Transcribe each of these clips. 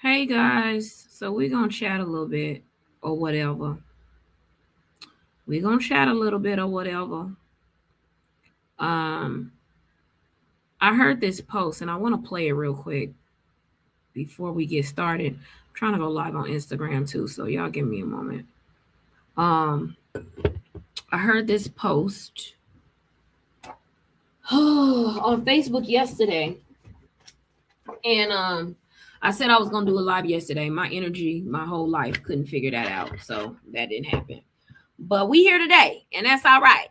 Hey guys, so we're gonna chat a little bit or whatever. We're gonna chat a little bit or whatever. Um, I heard this post and I want to play it real quick before we get started. I'm trying to go live on Instagram too, so y'all give me a moment. Um, I heard this post on Facebook yesterday, and I said I was gonna do a live yesterday. My energy, my whole life couldn't figure that out, so that didn't happen. But we here today, and that's all right.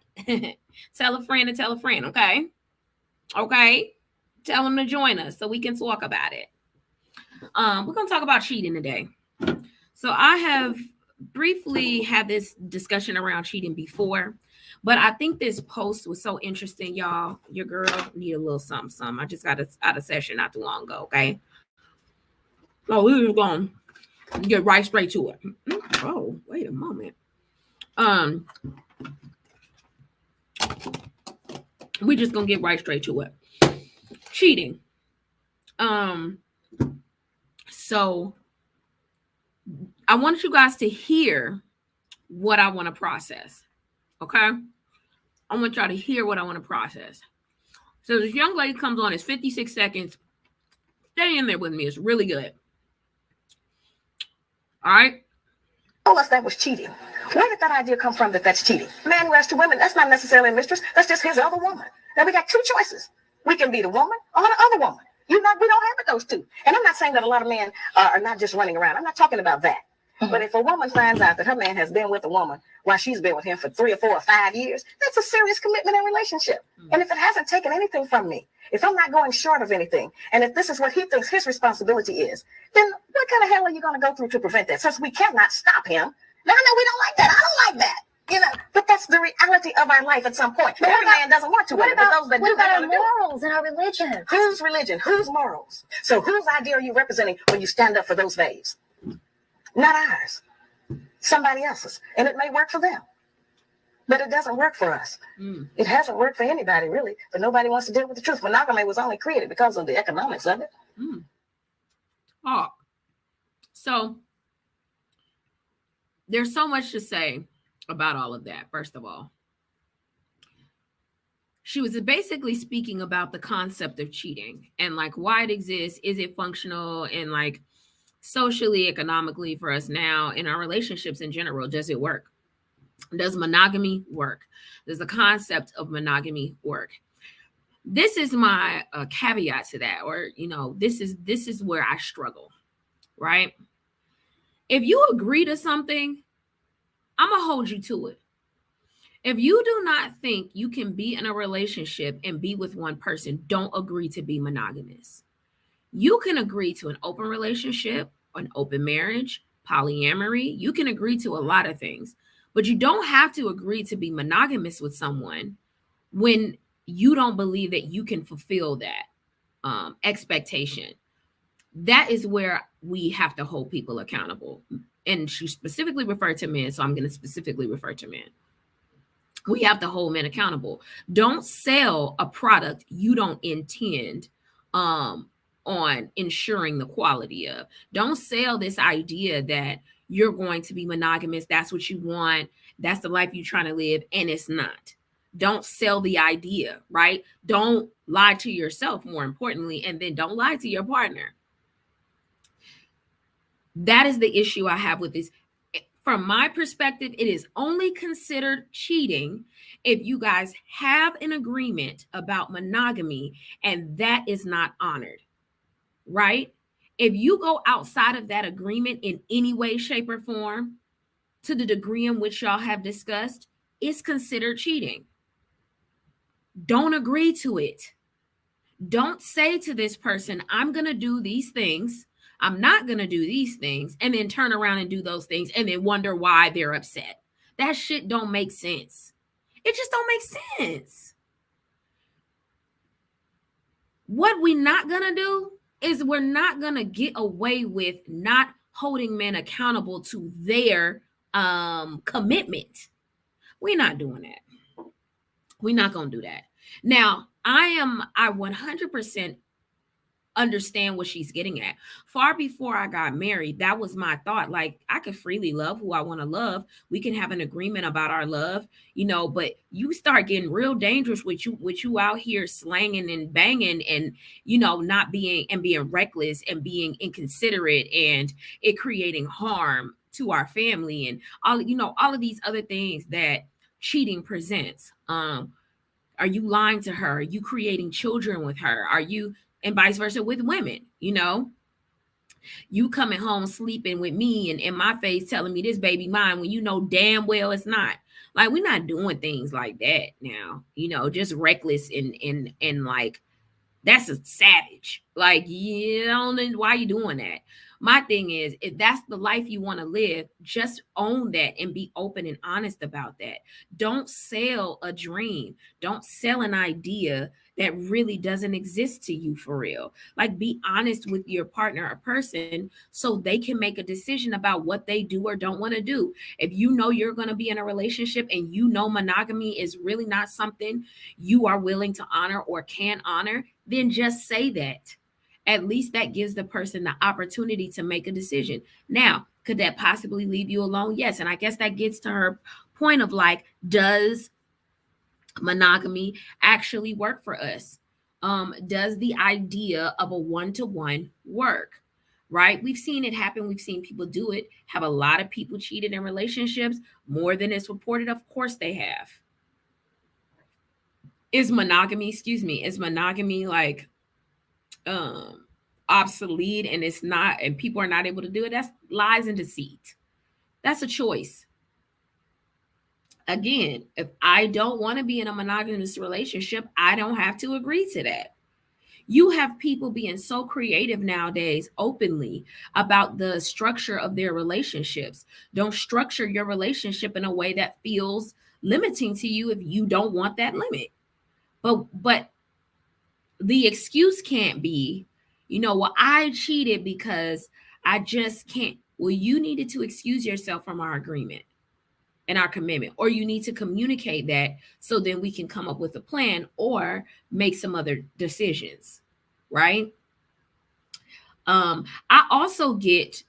Tell a friend and tell a friend, okay? Okay? Tell them to join us so we can talk about it. We're gonna talk about cheating today. So I have briefly had this discussion around cheating before, but I think this post was so interesting, y'all. Your girl need a little something, something. I just got out of session not too long ago, okay? Oh, we were going to get right straight to it. Oh, wait a moment. Um, we just gonna get right straight to it. Cheating. Um, so I want you guys to hear what I want to process. Okay? I want y'all to hear what I want to process. So this young lady comes on, it's 56 seconds. Stay in there with me. It's really good. All right? Told us that was cheating. Where did that idea come from that that's cheating? A man who has two women, that's not necessarily a mistress. That's just his other woman. Now we got two choices. We can be the woman or the other woman. We don't have those two. And I'm not saying that a lot of men are not just running around. I'm not talking about that. But if a woman finds out that her man has been with a woman while she's been with him for 3 or 4 or 5 years, that's a serious commitment and relationship. And if it hasn't taken anything from me, if I'm not going short of anything, and if this is what he thinks his responsibility is, then what kind of hell are you going to go through to prevent that? Since we cannot stop him. Now, I know we don't like that. I don't like that. But that's the reality of our life at some point. Every man doesn't want to. What about our morals and our religion? Whose religion? Whose morals? So whose idea are you representing when you stand up for those babes? Not ours. Somebody else's. And it may work for them. But it doesn't work for us. It hasn't worked for anybody, really. But nobody wants to deal with the truth. Monogamy was only created because of the economics of it. Oh. So there's so much to say about all of that, first of all. She was basically speaking about the concept of cheating and like why it exists. Is it functional? And like socially, economically for us now in our relationships in general, does it work? Does monogamy work? Does the concept of monogamy work? This is my caveat to that, or this is where I struggle, right? If you agree to something, I'm gonna hold you to it. If you do not think you can be in a relationship and be with one person, don't agree to be monogamous. You can agree to an open relationship, an open marriage, polyamory. You can agree to a lot of things, but you don't have to agree to be monogamous with someone when you don't believe that you can fulfill that expectation. That is where we have to hold people accountable. And she specifically referred to men, so I'm going to specifically refer to men. We have to hold men accountable. Don't sell a product you don't intend on ensuring the quality of. Don't sell this idea that you're going to be monogamous. That's what you want. That's the life you're trying to live, and it's not. Don't sell the idea, right? Don't lie to yourself, more importantly, and then don't lie to your partner. That is the issue I have with this. From my perspective, it is only considered cheating if you guys have an agreement about monogamy and that is not honored, right? If you go outside of that agreement in any way, shape, or form, to the degree in which y'all have discussed, it's considered cheating. Don't agree to it. Don't say to this person, I'm going to do these things. I'm not going to do these things, and then turn around and do those things and then wonder why they're upset. That shit don't make sense. It just don't make sense. What we're not going to do is we're not going to get away with not holding men accountable to their commitment. We're not doing that. We're not going to do that. Now, I 100% understand what she's getting at. Far before I got married, that was my thought. Like, I could freely love who I want to love. We can have an agreement about our love, but you start getting real dangerous with you out here slanging and banging and not being reckless and being inconsiderate, and it creating harm to our family and all of these other things that cheating presents. Are you lying to her? Are you creating children with her? Are you, and vice versa with women, you coming home sleeping with me and in my face telling me this baby mine when you know damn well it's not. Like, we're not doing things like that now, just reckless and like, that's a savage. Like, you don't know why you doing that. My thing is, if that's the life you want to live, just own that and be open and honest about that. Don't sell a dream. Don't sell an idea that really doesn't exist to you for real. Like, be honest with your partner or person so they can make a decision about what they do or don't want to do. If you know you're going to be in a relationship and monogamy is really not something you are willing to honor or can honor, then just say that. At least that gives the person the opportunity to make a decision. Now, could that possibly leave you alone? Yes. And I guess that gets to her point of like, does monogamy actually work for us? Does the idea of a one-to-one work? Right? We've seen it happen. We've seen people do it. Have a lot of people cheated in relationships more than it's reported? Of course they have. Is monogamy like obsolete and it's not, and people are not able to do it? That's lies and deceit. That's a choice. Again, if I don't want to be in a monogamous relationship, I don't have to agree to that. You have people being so creative nowadays openly about the structure of their relationships. Don't structure your relationship in a way that feels limiting to you if you don't want that limit. But the excuse can't be, well, I cheated because I just can't. Well, you needed to excuse yourself from our agreement and our commitment, or you need to communicate that so then we can come up with a plan or make some other decisions, right? I also get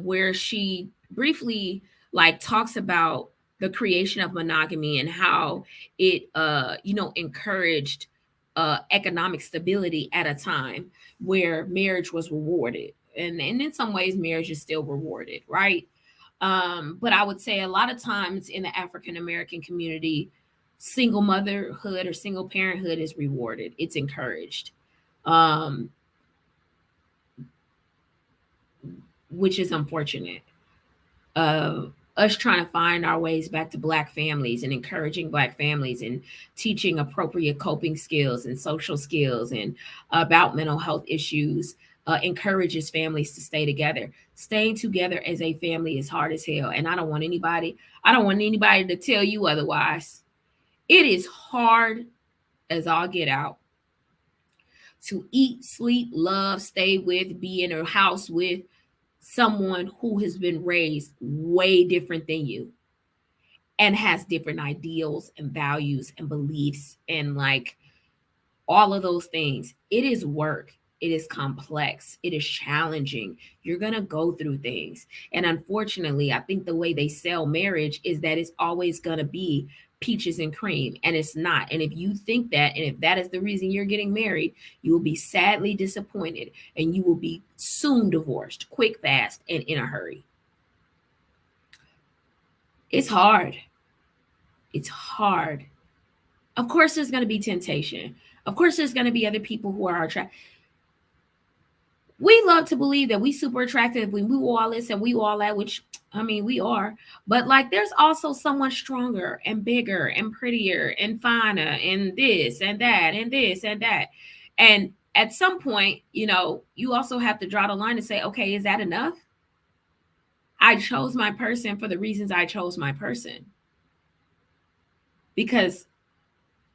where she briefly like talks about the creation of monogamy and how it encouraged economic stability at a time where marriage was rewarded, and in some ways marriage is still rewarded, right? But I would say a lot of times in the African American community, single motherhood or single parenthood is rewarded, it's encouraged, which is unfortunate. Us trying to find our ways back to Black families and encouraging Black families and teaching appropriate coping skills and social skills and about mental health issues encourages families to stay together. Staying together as a family is hard as hell, and I don't want anybody to tell you otherwise. It is hard as all get out to eat, sleep, love, stay with, be in a house with someone who has been raised way different than you and has different ideals and values and beliefs and like all of those things. It is work. It is complex. It is challenging. You're going to go through things. And unfortunately, I think the way they sell marriage is that it's always going to be peaches and cream, and it's not. And if you think that, and if that is the reason you're getting married, you will be sadly disappointed and you will be soon divorced, quick, fast, and in a hurry. It's hard. It's hard. Of course, there's going to be temptation. Of course, there's going to be other people who are attracted. We love to believe that we super attractive when we all this and we all that, which I mean, we are. But like, there's also someone stronger and bigger and prettier and finer and this and that and this and that. And at some point, you also have to draw the line and say, okay, is that enough? I chose my person for the reasons I chose my person. Because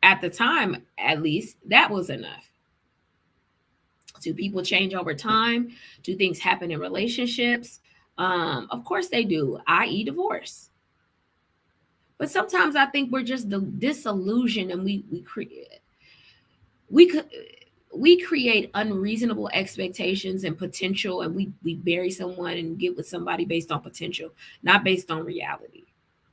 at the time, at least, that was enough. Do people change over time? Do things happen in relationships? Of course they do, i.e. divorce. But sometimes I think we're just disillusioned and we we create unreasonable expectations and potential, and we bury someone and get with somebody based on potential, not based on reality.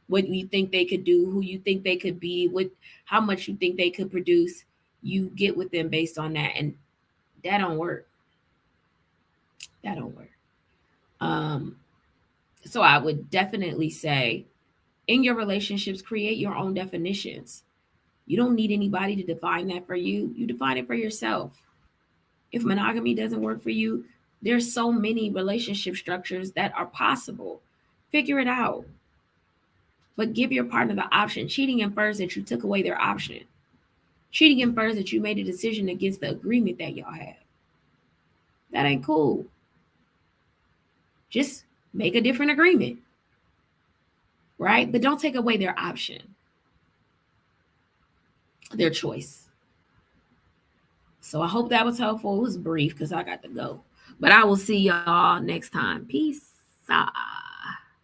What you think they could do, who you think they could be, what how much you think they could produce, you get with them based on that, and that don't work. That don't work. Um, so I would definitely say in your relationships, create your own definitions. You don't need anybody to define that for you. You define it for yourself. If monogamy doesn't work for you, there's so many relationship structures that are possible. Figure it out. But give your partner the option. Cheating infers that you took away their option. Cheating infers that you made a decision against the agreement that y'all had. That ain't cool. Just make a different agreement, right? But don't take away their option, their choice. So I hope that was helpful. It was brief because I got to go. But I will see y'all next time. Peace out.